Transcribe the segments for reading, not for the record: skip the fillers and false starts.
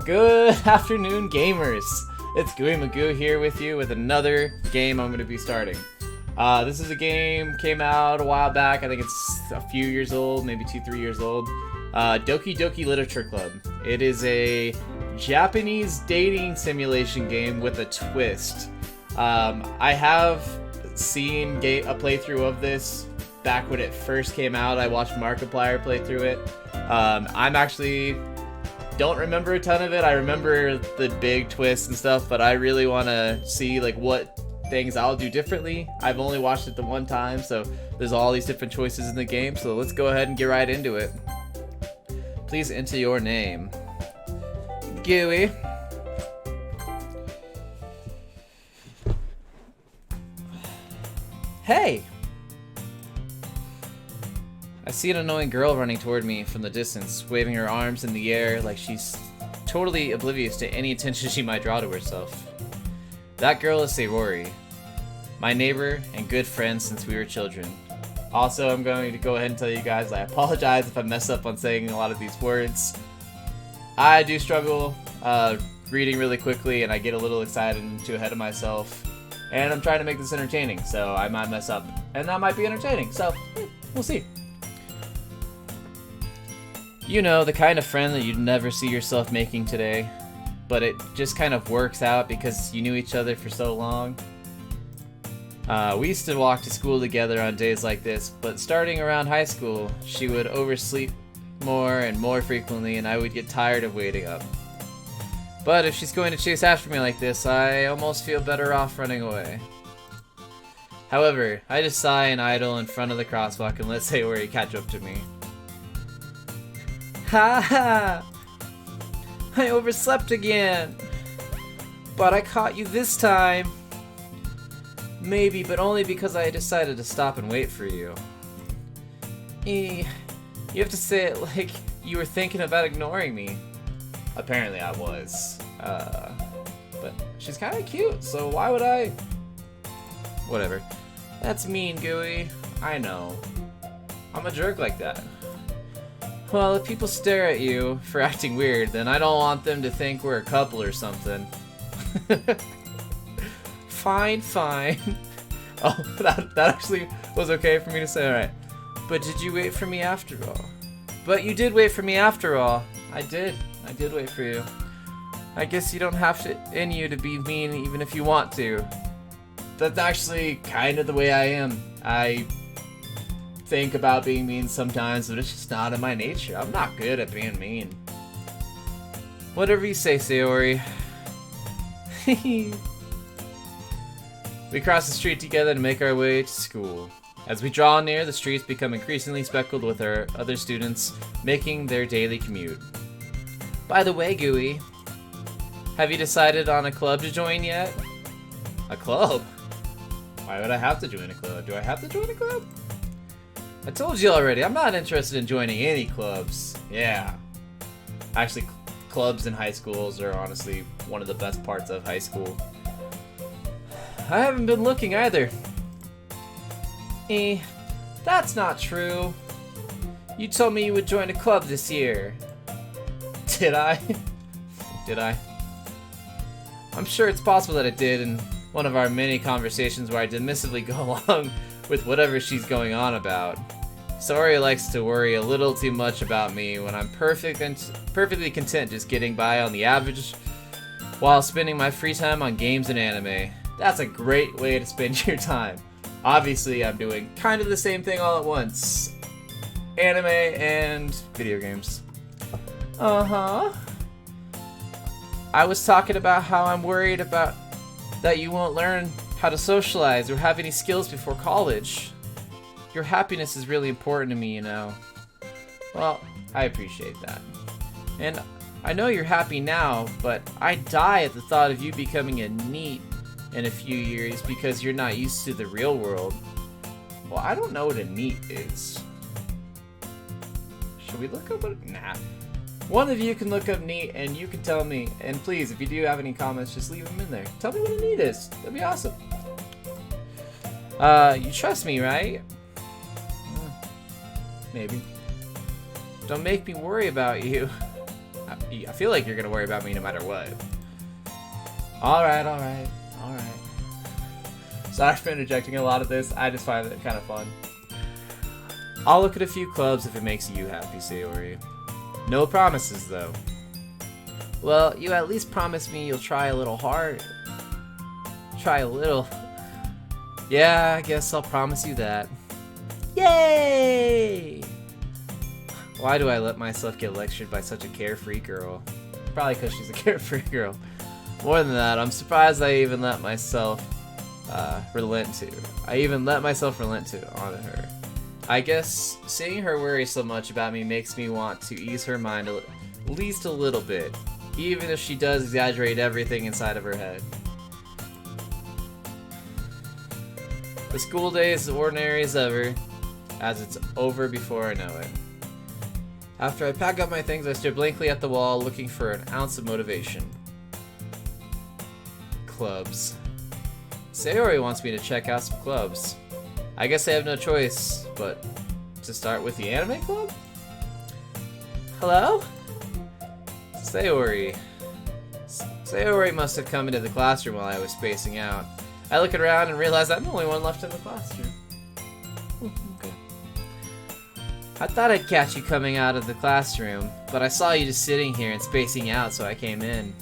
Good afternoon, gamers! It's Gooey Magoo here with you with another game I'm going to be starting. This is a game, came out a while back, I think it's a few years old, maybe 2-3 years old. Doki Doki Literature Club. It is a Japanese dating simulation game with a twist. I have seen a playthrough of this back when it first came out. I watched Markiplier play through it. I'm actually don't remember a ton of it. I remember the big twists and stuff, but I really want to see like what things I'll do differently. I've only watched it the one time, so there's all these different choices in the game, so let's go ahead and get right into it. Please enter your name. Gooey. Hey! I see an annoying girl running toward me from the distance, waving her arms in the air like she's totally oblivious to any attention she might draw to herself. That girl is Sayori, my neighbor and good friend since we were children. Also, I'm going to go ahead and tell you guys I apologize if I mess up on saying a lot of these words. I do struggle reading really quickly, and I get a little excited and too ahead of myself. And I'm trying to make this entertaining, so I might mess up. And that might be entertaining, so we'll see. You know, the kind of friend that you'd never see yourself making today, but it just kind of works out because you knew each other for so long. We used to walk to school together on days like this, but starting around high school, she would oversleep more and more frequently, and I would get tired of waiting up. But if she's going to chase after me like this, I almost feel better off running away. However, I just sigh and idle in front of the crosswalk and let Sayori catch up to me. Ha ha! I overslept again! But I caught you this time! Maybe, but only because I decided to stop and wait for you. You have to say it like you were thinking about ignoring me. Apparently I was. But she's kind of cute, so why would I? Whatever. That's mean, Gooey. I know. I'm a jerk like that. Well, if people stare at you for acting weird, then I don't want them to think we're a couple or something. Fine, fine. Oh, that actually was okay for me to say, alright. But did you wait for me after all? But you did wait for me after all. I did wait for you. I guess you don't have it in you to be mean even if you want to. That's actually kind of the way I am. I think about being mean sometimes, but it's just not in my nature. I'm not good at being mean. Whatever you say, Sayori. We cross the street together to make our way to school. As we draw near, the streets become increasingly speckled with our other students making their daily commute. By the way, Gooey, have you decided on a club to join yet? A club? Why would I have to join a club? Do I have to join a club? I told you already, I'm not interested in joining any clubs. Yeah. Actually, clubs in high schools are honestly one of the best parts of high school. I haven't been looking either. That's not true. You told me you would join a club this year. Did I? Did I? I'm sure it's possible that I did in one of our many conversations where I dismissively go along with whatever she's going on about. Sayori likes to worry a little too much about me when I'm perfectly content just getting by on the average while spending my free time on games and anime. That's a great way to spend your time. Obviously, I'm doing kind of the same thing all at once. Anime and video games. Uh-huh. I was talking about how I'm worried about that you won't learn how to socialize or have any skills before college. Your happiness is really important to me, you know. Well, I appreciate that. And I know you're happy now, but I die at the thought of you becoming a NEET in a few years because you're not used to the real world. Well, I don't know what a NEET is. Should we look up what? Nah. One of you can look up NEET and you can tell me. And please, if you do have any comments, just leave them in there. Tell me what a NEET is. That'd be awesome. You trust me, right? Maybe. Don't make me worry about you. I feel like you're gonna worry about me no matter what. Alright. Sorry for interjecting a lot of this. I just find it kind of fun. I'll look at a few clubs if it makes you happy, Sayori. No promises, though. Well, you at least promise me you'll try a little hard. Try a little. Yeah, I guess I'll promise you that. Yay! Why do I let myself get lectured by such a carefree girl? Probably because she's a carefree girl. More than that, I'm surprised I even let myself relent on her. I guess seeing her worry so much about me makes me want to ease her mind at least a little bit, even if she does exaggerate everything inside of her head. The school day is as ordinary as ever, as it's over before I know it. After I pack up my things, I stare blankly at the wall, looking for an ounce of motivation. Clubs. Sayori wants me to check out some clubs. I guess I have no choice, but to start with the anime club? Hello? Sayori. Sayori must have come into the classroom while I was spacing out. I look around and realize I'm the only one left in the classroom. Okay. I thought I'd catch you coming out of the classroom, but I saw you just sitting here and spacing out, so I came in.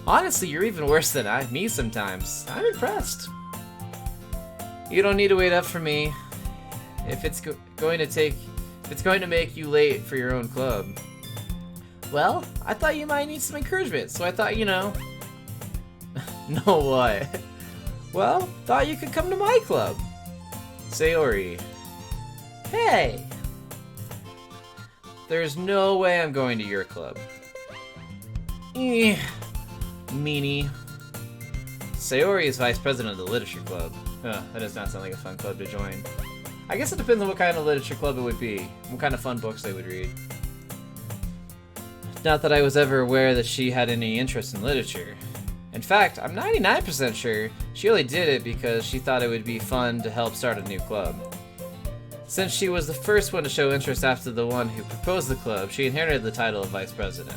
Honestly, you're even worse than me sometimes. I'm impressed. You don't need to wait up for me if it's going to make you late for your own club. Well, I thought you might need some encouragement, so I thought, No what? Well, thought you could come to my club. Sayori. Hey! There's no way I'm going to your club. Meanie. Sayori is vice president of the literature club. That does not sound like a fun club to join. I guess it depends on what kind of literature club it would be. What kind of fun books they would read. Not that I was ever aware that she had any interest in literature. In fact, I'm 99% sure she only did it because she thought it would be fun to help start a new club. Since she was the first one to show interest after the one who proposed the club, she inherited the title of vice president.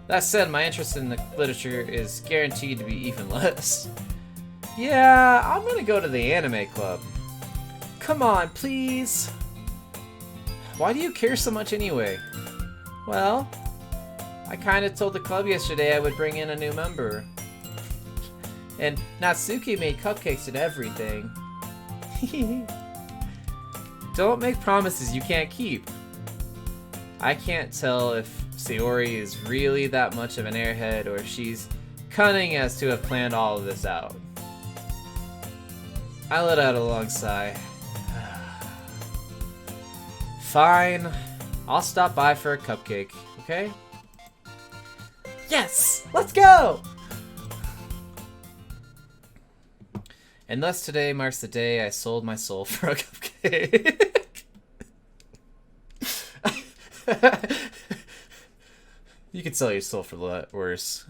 That said, my interest in the literature is guaranteed to be even less. Yeah, I'm gonna go to the anime club. Come on, please. Why do you care so much anyway? Well, I kinda told the club yesterday I would bring in a new member. And Natsuki made cupcakes and everything. Don't make promises you can't keep. I can't tell if Sayori is really that much of an airhead or if she's cunning as to have planned all of this out. I let out a long sigh. Fine. I'll stop by for a cupcake, okay? Yes! Let's go! And thus today marks the day I sold my soul for a cupcake. You could sell your soul for a lot worse.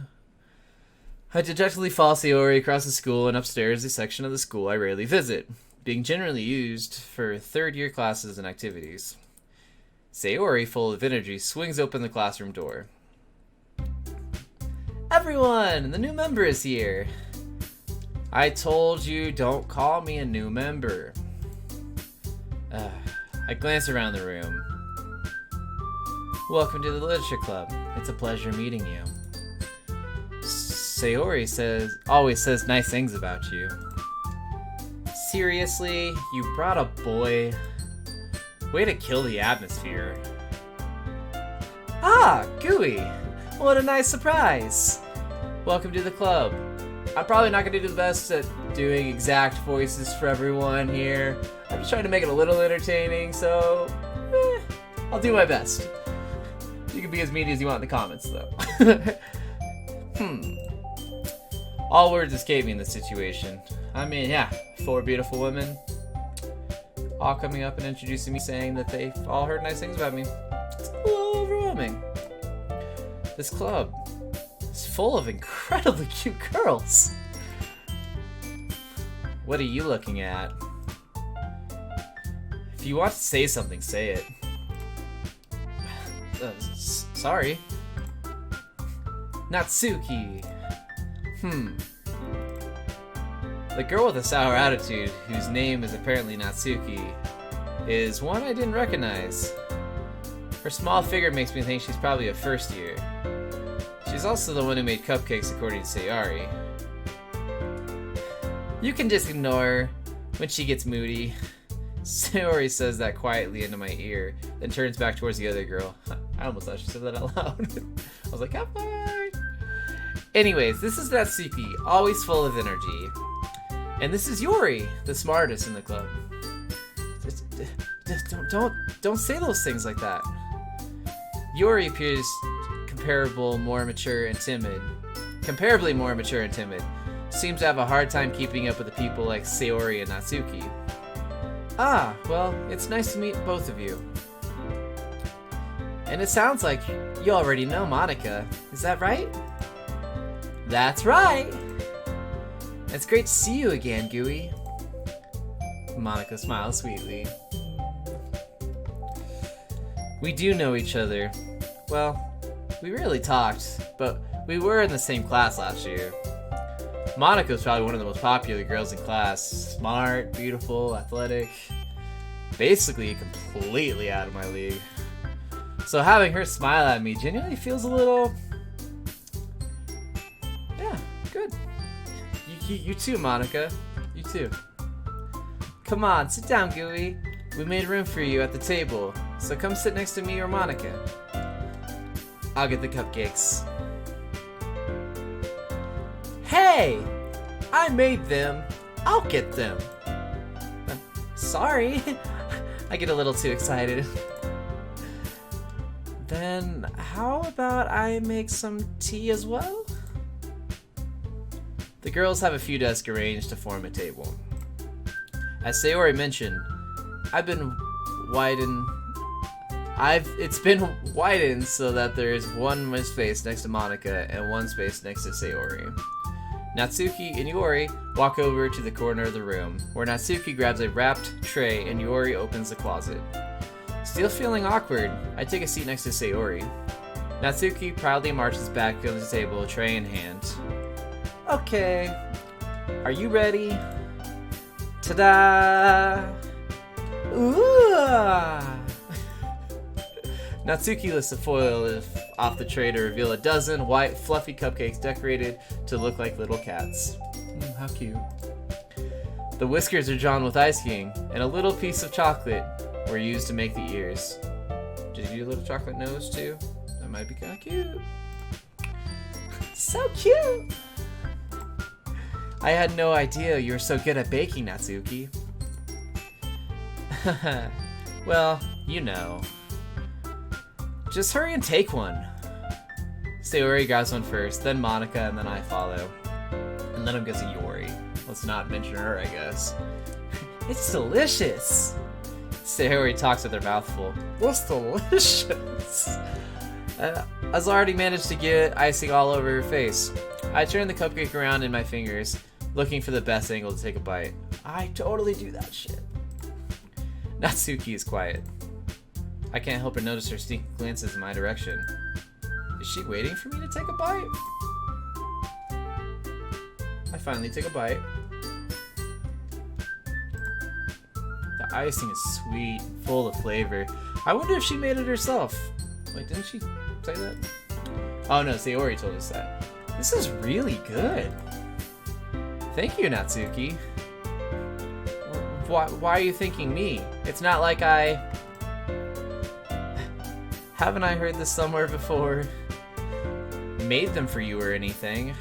I dejectedly follow Sayori across the school and upstairs the section of the school I rarely visit, being generally used for third-year classes and activities. Sayori, full of energy, swings open the classroom door. Everyone! The new member is here! I told you, don't call me a new member. I glance around the room. Welcome to the Literature Club. It's a pleasure meeting you. Sayori always says nice things about you. Seriously? You brought a boy? Way to kill the atmosphere. Ah, Gooey! What a nice surprise! Welcome to the club. I'm probably not going to do the best at doing exact voices for everyone here. I'm just trying to make it a little entertaining, so I'll do my best. You can be as meaty as you want in the comments, though. All words escape me in this situation. I mean, yeah, 4 beautiful women all coming up and introducing me, saying that they've all heard nice things about me. It's a little overwhelming. This club is full of incredibly cute girls. What are you looking at? If you want to say something, say it. Sorry. Natsuki. The girl with a sour attitude, whose name is apparently Natsuki, is one I didn't recognize. Her small figure makes me think she's probably a first year. She's also the one who made Cupcakes according to Sayori. You can just ignore her when she gets moody. Sayori says that quietly into my ear, then turns back towards the other girl. I almost thought she said that out loud. I was like, hi! Anyways, this is Natsuki, always full of energy. And this is Yori, the smartest in the club. Don't say those things like that. Yori appears comparably more mature and timid. Seems to have a hard time keeping up with the people like Sayori and Natsuki. Ah, well, it's nice to meet both of you. And it sounds like you already know Monica. Is that right? That's right! It's great to see you again, Gooey. Monica smiles sweetly. We do know each other. Well, we rarely talked, but we were in the same class last year. Monica was probably one of the most popular girls in class. Smart, beautiful, athletic. Basically completely out of my league. So having her smile at me genuinely feels a little... yeah, good. You too, Monica. You too. Come on, sit down, Gooey. We made room for you at the table, so come sit next to me or Monica. I'll get the cupcakes. Hey! I made them. I'll get them. Sorry. I get a little too excited. Then how about I make some tea as well? The girls have a few desks arranged to form a table. As Sayori mentioned, it's been widened so that there is one space next to Monica and one space next to Sayori. Natsuki and Yori walk over to the corner of the room, where Natsuki grabs a wrapped tray and Yori opens the closet. Still feeling awkward, I take a seat next to Sayori. Natsuki proudly marches back to the table, tray in hand. Okay, are you ready? Ta-da! Ooh! Natsuki lifts the foil off the tray to reveal a dozen white, fluffy cupcakes decorated to look like little cats. How cute. The whiskers are drawn with icing, and a little piece of chocolate were used to make the ears. Did you do a little chocolate nose too? That might be kind of cute. So cute! I had no idea you were so good at baking, Natsuki. Well, you know. Just hurry and take one. Sayori grabs one first, then Monica, and then I follow. And then I'm guessing Yori. Let's not mention her, I guess. It's delicious! Sayori talks with her mouth full. What's delicious? As I already managed to get icing all over her face. I turn the cupcake around in my fingers, looking for the best angle to take a bite. I totally do that shit. Natsuki is quiet. I can't help but notice her sneaky glances in my direction. Is she waiting for me to take a bite? I finally take a bite. The icing is sweet, full of flavor. I wonder if she made it herself. Wait, didn't she say that? Oh no, Sayori told us that. This is really good. Thank you, Natsuki. Why are you thanking me? It's not like I... Haven't I heard this somewhere before? Made them for you or anything.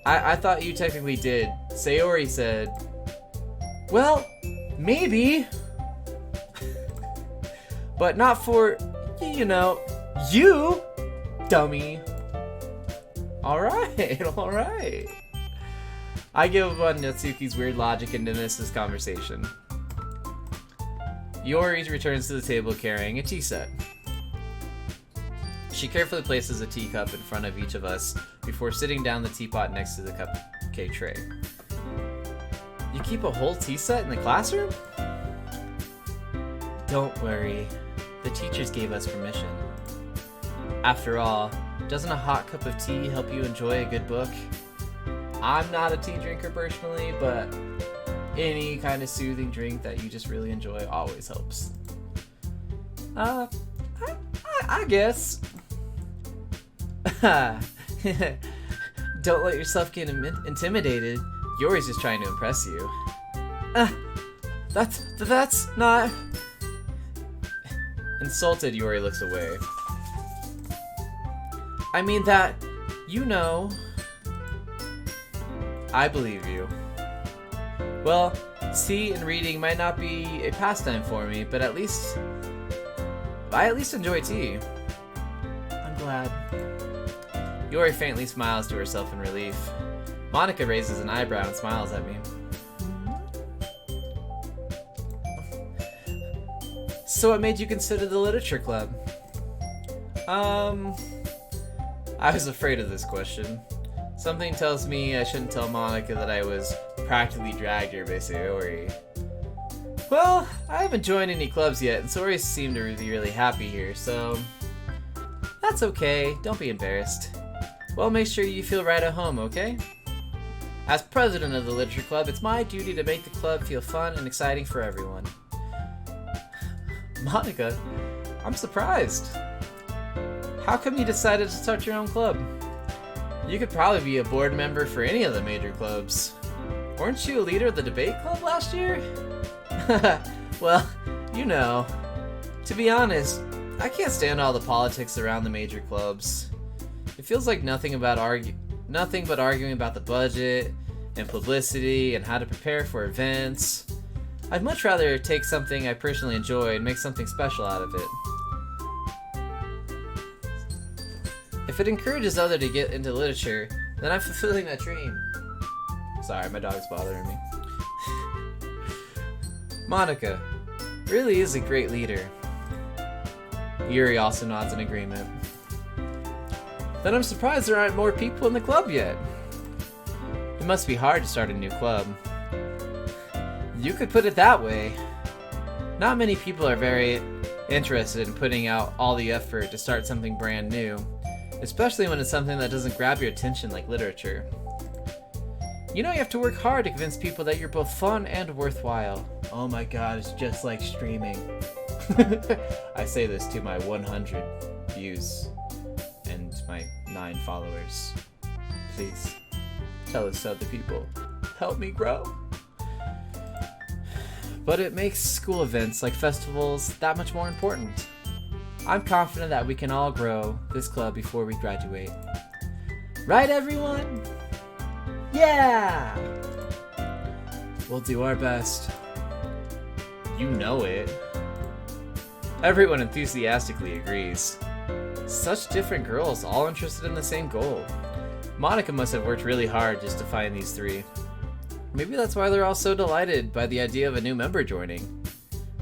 I thought you technically did. Sayori said... Well, maybe. But not for, you know, you, dummy. Alright, alright. I give up on Natsuki's weird logic and dismiss this conversation. Yori returns to the table carrying a tea set. She carefully places a teacup in front of each of us before sitting down the teapot next to the cupcake tray. You keep a whole tea set in the classroom? Don't worry. The teachers gave us permission. After all, doesn't a hot cup of tea help you enjoy a good book? I'm not a tea drinker personally, but any kind of soothing drink that you just really enjoy always helps. I guess. Don't let yourself get intimidated. Yori's just trying to impress you. That's not... Insulted, Yori looks away. I mean that, you know... I believe you. Well, tea and reading might not be a pastime for me, but I at least enjoy tea. I'm glad. Yori faintly smiles to herself in relief. Monica raises an eyebrow and smiles at me. So what made you consider the literature club? I was afraid of this question. Something tells me I shouldn't tell Monica that I was practically dragged here by Sayori. Well, I haven't joined any clubs yet, and Sayori seemed to be really happy here, so... That's okay, don't be embarrassed. Well, make sure you feel right at home, okay? As president of the literature club, it's my duty to make the club feel fun and exciting for everyone. Monica, I'm surprised. How come you decided to start your own club? You could probably be a board member for any of the major clubs. Weren't you a leader of the debate club last year? Well, you know. To be honest, I can't stand all the politics around the major clubs. It feels like nothing but arguing about the budget and publicity and how to prepare for events. I'd much rather take something I personally enjoy and make something special out of it. If it encourages others to get into literature, then I'm fulfilling that dream. Sorry, my dog's bothering me. Monica really is a great leader. Yuri also nods in agreement. Then I'm surprised there aren't more people in the club yet. It must be hard to start a new club. You could put it that way. Not many people are very interested in putting out all the effort to start something brand new, especially when it's something that doesn't grab your attention like literature. You know you have to work hard to convince people that you're both fun and worthwhile. Oh my god, it's just like streaming. I say this to my 100 views and my 9 followers. Please, tell this to other people. Help me grow. But it makes school events like festivals that much more important. I'm confident that we can all grow this club before we graduate. Right, everyone? Yeah! We'll do our best. You know it. Everyone enthusiastically agrees. Such different girls, all interested in the same goal. Monica must have worked really hard just to find these 3. Maybe that's why they're all so delighted by the idea of a new member joining.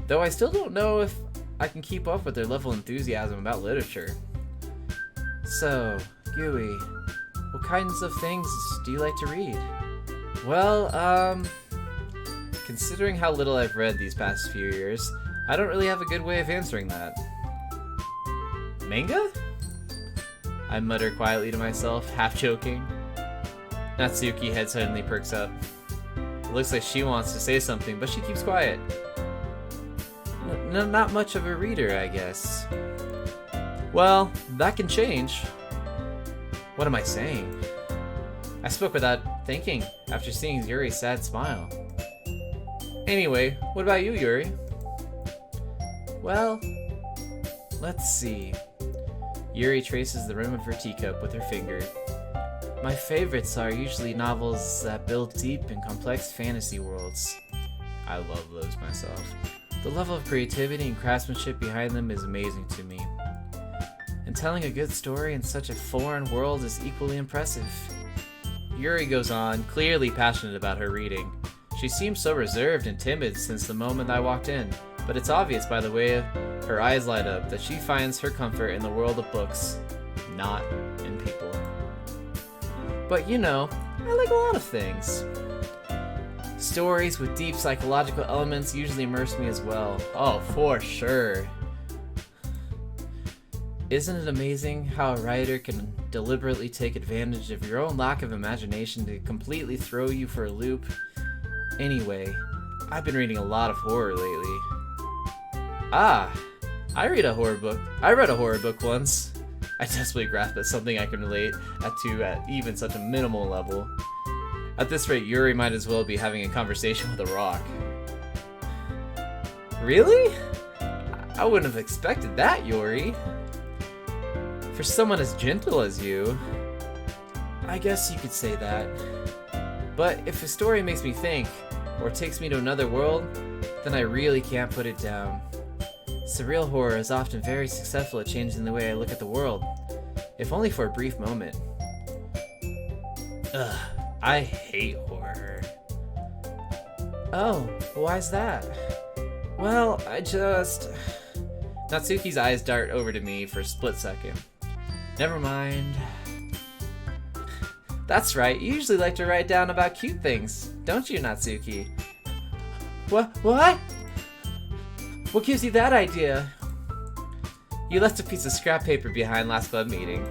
Though I still don't know if I can keep up with their level of enthusiasm about literature. So, Yui, what kinds of things do you like to read? Well, considering how little I've read these past few years, I don't really have a good way of answering that. Manga? I mutter quietly to myself, half joking. Natsuki's head suddenly perks up. It looks like she wants to say something, but she keeps quiet. Not much of a reader, I guess. Well, that can change. What am I saying? I spoke without thinking after seeing Yuri's sad smile. Anyway, what about you, Yuri? Well, let's see. Yuri traces the rim of her teacup with her finger. My favorites are usually novels that build deep and complex fantasy worlds. I love those myself. The level of creativity and craftsmanship behind them is amazing to me. And telling a good story in such a foreign world is equally impressive. Yuri goes on, clearly passionate about her reading. She seems so reserved and timid since the moment I walked in, but it's obvious by the way her eyes light up that she finds her comfort in the world of books, not in people. But you know, I like a lot of things. Stories with deep psychological elements usually immerse me as well. Oh, for sure. Isn't it amazing how a writer can deliberately take advantage of your own lack of imagination to completely throw you for a loop? Anyway, I've been reading a lot of horror lately. Ah, I read a horror book. I read a horror book once. I desperately grasp at something I can relate to at even such a minimal level. At this rate, Yuri might as well be having a conversation with a rock. Really? I wouldn't have expected that, Yuri. For someone as gentle as you, I guess you could say that. But if a story makes me think, or takes me to another world, then I really can't put it down. Surreal horror is often very successful at changing the way I look at the world, if only for a brief moment. Ugh, I hate horror. Oh, why's that? Well, Natsuki's eyes dart over to me for a split second. Never mind. That's right, you usually like to write down about cute things, don't you, Natsuki? What? What gives you that idea? You left a piece of scrap paper behind last club meeting.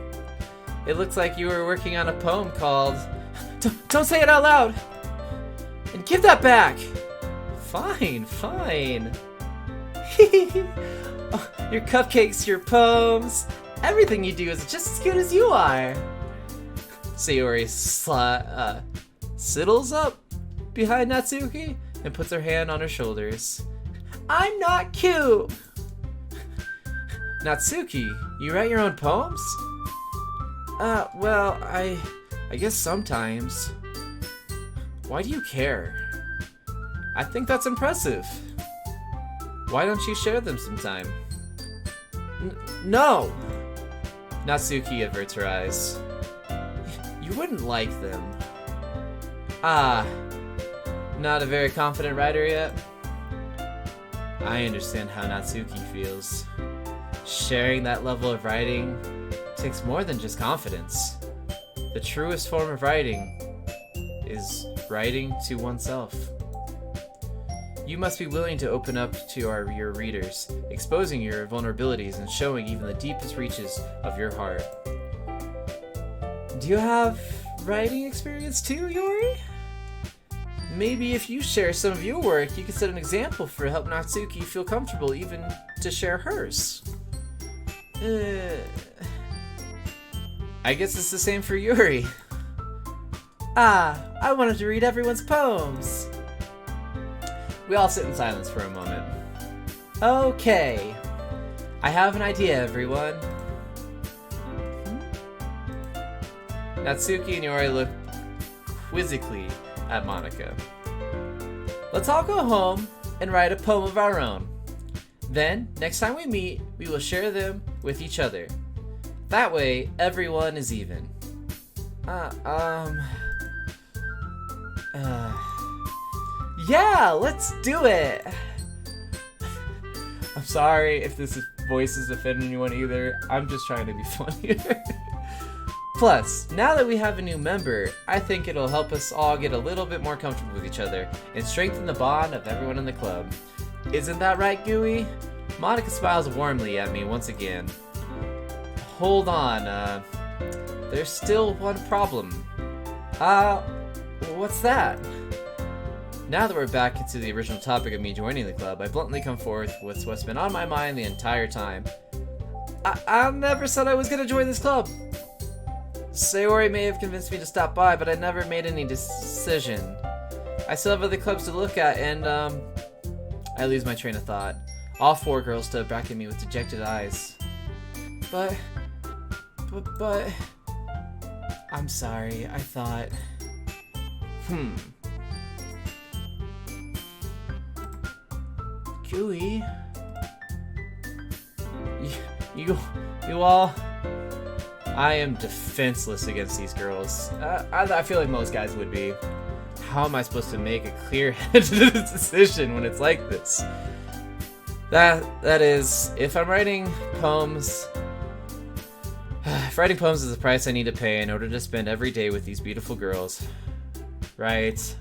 It looks like you were working on a poem called... Don't say it out loud! And give that back! Fine. Your cupcakes, your poems, everything you do is just as good as you are. Sayori sidles up behind Natsuki and puts her hand on her shoulders. I'm not cute! Natsuki, you write your own poems? Well, I guess sometimes. Why do you care? I think that's impressive. Why don't you share them sometime? No! Natsuki averts her eyes. You wouldn't like them. Ah, not a very confident writer yet? I understand how Natsuki feels. Sharing that level of writing takes more than just confidence. The truest form of writing is writing to oneself. You must be willing to open up to your readers, exposing your vulnerabilities and showing even the deepest reaches of your heart. Do you have writing experience too, Yuri? Maybe if you share some of your work, you could set an example for help Natsuki feel comfortable even to share hers. I guess it's the same for Yuri. I wanted to read everyone's poems. We all sit in silence for a moment. Okay. I have an idea, everyone. Natsuki and Yuri look quizzically at Monika. Let's all go home and write a poem of our own. Then, next time we meet, we will share them with each other. That way, everyone is even. Yeah, let's do it! I'm sorry if this voice is offending anyone either. I'm just trying to be funnier. Plus, now that we have a new member, I think it'll help us all get a little bit more comfortable with each other and strengthen the bond of everyone in the club. Isn't that right, Gooey? Monika smiles warmly at me once again. Hold on, there's still one problem. What's that? Now that we're back into the original topic of me joining the club, I bluntly come forth with what's been on my mind the entire time. I never said I was gonna join this club. Sayori may have convinced me to stop by, but I never made any decision. I still have other clubs to look at, and, I lose my train of thought. All four girls stood back at me with dejected eyes. But... I'm sorry, I thought... Gooey? You all... I am defenseless against these girls. I feel like most guys would be. How am I supposed to make a clear-headed decision when it's like this? That is, if I'm writing poems... If writing poems is the price I need to pay in order to spend every day with these beautiful girls. Right.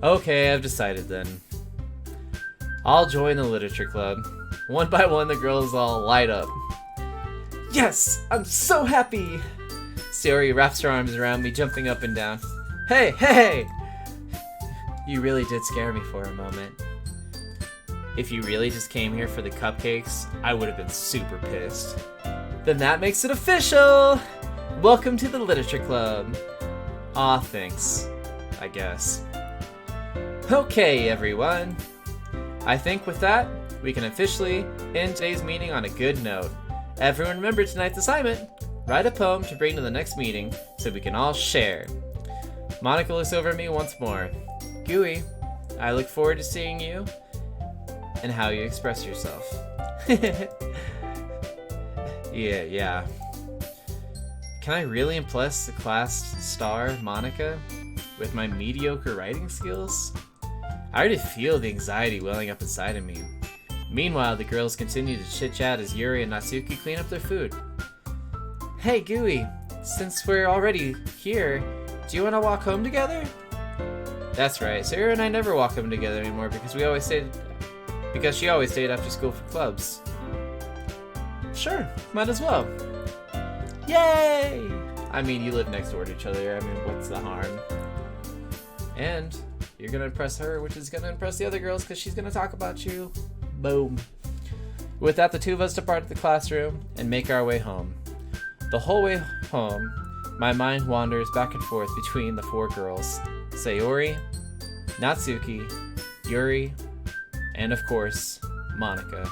Okay, I've decided then. I'll join the literature club. One by one, the girls all light up. Yes! I'm so happy! Sayori wraps her arms around me, jumping up and down. Hey, hey! You really did scare me for a moment. If you really just came here for the cupcakes, I would have been super pissed. Then that makes it official! Welcome to the Literature Club. Aw, thanks. I guess. Okay, everyone. I think with that, we can officially end today's meeting on a good note. Everyone remember tonight's assignment. Write a poem to bring to the next meeting so we can all share. Monica looks over at me once more. Gooey, I look forward to seeing you and how you express yourself. Yeah. Can I really impress the class star, Monica, with my mediocre writing skills? I already feel the anxiety welling up inside of me. Meanwhile, the girls continue to chit-chat as Yuri and Natsuki clean up their food. Hey, Gooey, since we're already here, do you want to walk home together? That's right, Sayori and I never walk home together anymore because she always stayed after school for clubs. Sure, might as well. Yay! I mean, you live next door to each other. I mean, what's the harm? And you're gonna impress her, which is gonna impress the other girls because she's gonna talk about you. Boom. With that, the two of us depart the classroom and make our way home. The whole way home, my mind wanders back and forth between the four girls. Sayori, Natsuki, Yuri, and of course, Monica.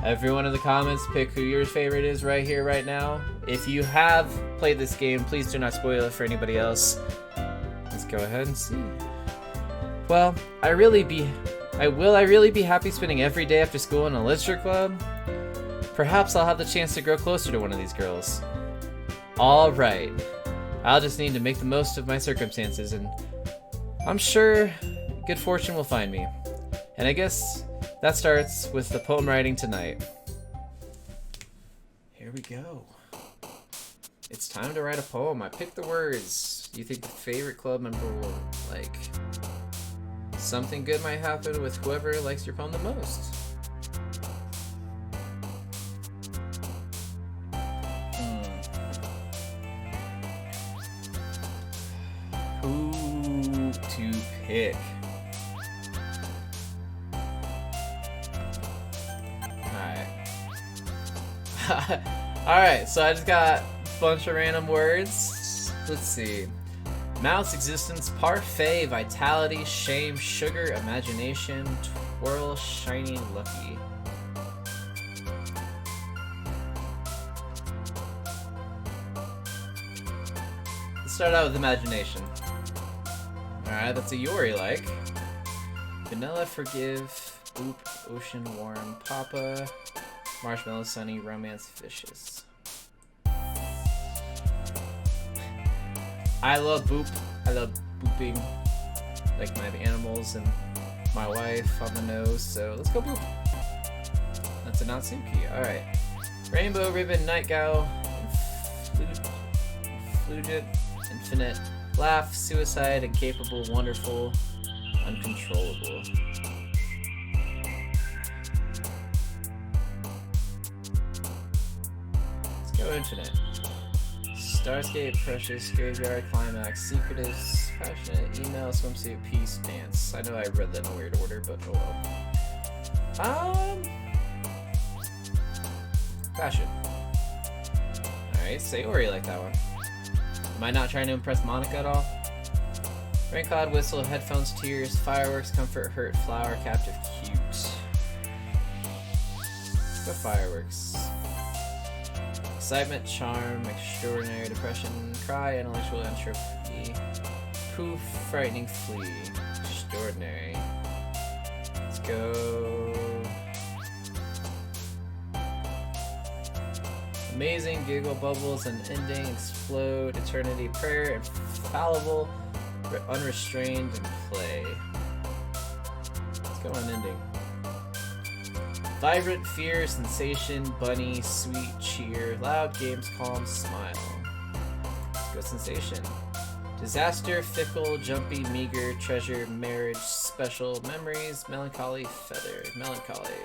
Everyone in the comments, pick who your favorite is right here, right now. If you have played this game, please do not spoil it for anybody else. Let's go ahead and see. Well, I really be happy spending every day after school in a literature club? Perhaps I'll have the chance to grow closer to one of these girls. Alright. I'll just need to make the most of my circumstances, and I'm sure good fortune will find me. And I guess that starts with the poem writing tonight. Here we go. It's time to write a poem. I picked the words you think the favorite club member will like. Something good might happen with whoever likes your poem the most. Who to pick? Alright, so I just got a bunch of random words. Let's see. Mouth's existence, parfait, vitality, shame, sugar, imagination, twirl, shiny, lucky. Let's start out with imagination. Alright, that's a Yuri like. Vanilla, forgive, oop, ocean, warm, papa, marshmallow, sunny, romance, vicious. I love boop. I love booping. Like my animals and my wife on the nose, so let's go boop. That's a Natsuki. Alright. Rainbow, ribbon, nightgown, flugit, infinite, laugh, suicide, incapable, wonderful, uncontrollable. Let's go infinite. Starscape, precious, graveyard, climax, secretive, passionate, email, swimsuit, peace, dance. I know I read that in a weird order, but oh well. Fashion. Alright, Sayori like that one. Am I not trying to impress Monica at all? Rain cloud, whistle, headphones, tears, fireworks, comfort, hurt, flower, captive, cute. Let's go fireworks. Excitement, charm, extraordinary, depression, cry, intellectual entropy, poof, frightening, flee, extraordinary. Let's go. Amazing, giggle, bubbles, and ending, explode, eternity, prayer, infallible, unrestrained, and play. Let's go on ending. Vibrant, fear, sensation, bunny, sweet, cheer, loud, games, calm, smile. Let's go sensation. Disaster, fickle, jumpy, meager, treasure, marriage, special, memories, melancholy, feather, melancholy.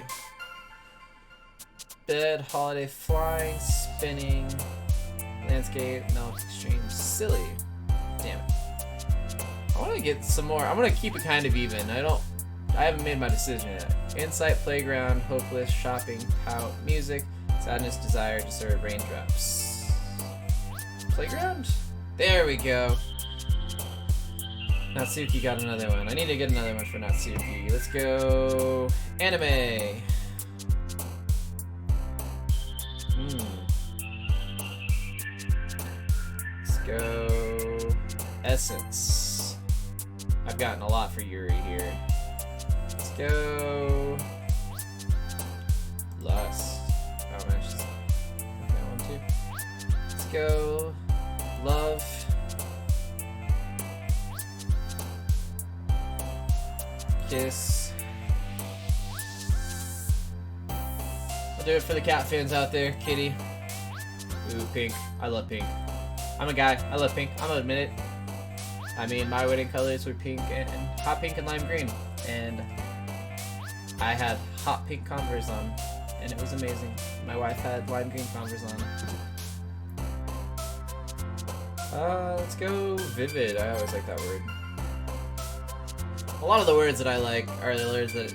bed, holiday, flying, spinning, landscape, no exchange, silly. Damn it. I want to get some more. I'm gonna keep it kind of even. I haven't made my decision yet. Insight, playground, hopeless, shopping, pout, music, sadness, desire, deserve, raindrops. Playground? There we go. Natsuki got another one. I need to get another one for Natsuki. Let's go anime. Let's go essence. I've gotten a lot for Yuri here. Let's go lust. Oh, man, just that one too. Let's go love. Kiss. I'll do it for the cat fans out there. Kitty. Ooh, pink. I love pink. I'm a guy. I love pink. I'm gonna admit it. I mean, my wedding colors were pink and hot pink and lime green. And I had hot pink Converse on. And it was amazing. My wife had lime green Converse on. Let's go vivid. I always like that word. A lot of the words that I like are the words that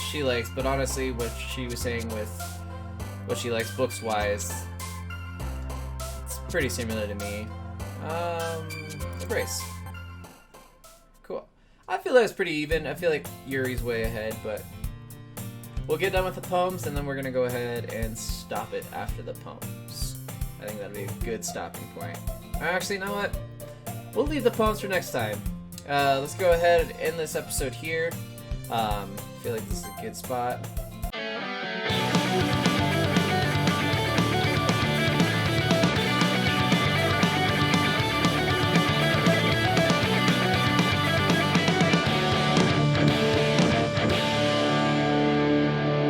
she likes, but honestly, what she was saying with what she likes books-wise, it's pretty similar to me. Embrace. Cool. I feel like it's pretty even. I feel like Yuri's way ahead, but we'll get done with the poems, and then we're gonna go ahead and stop it after the poems. I think that'd be a good stopping point. Actually, you know what? We'll leave the poems for next time. Let's go ahead and end this episode here. I feel like this is a good spot.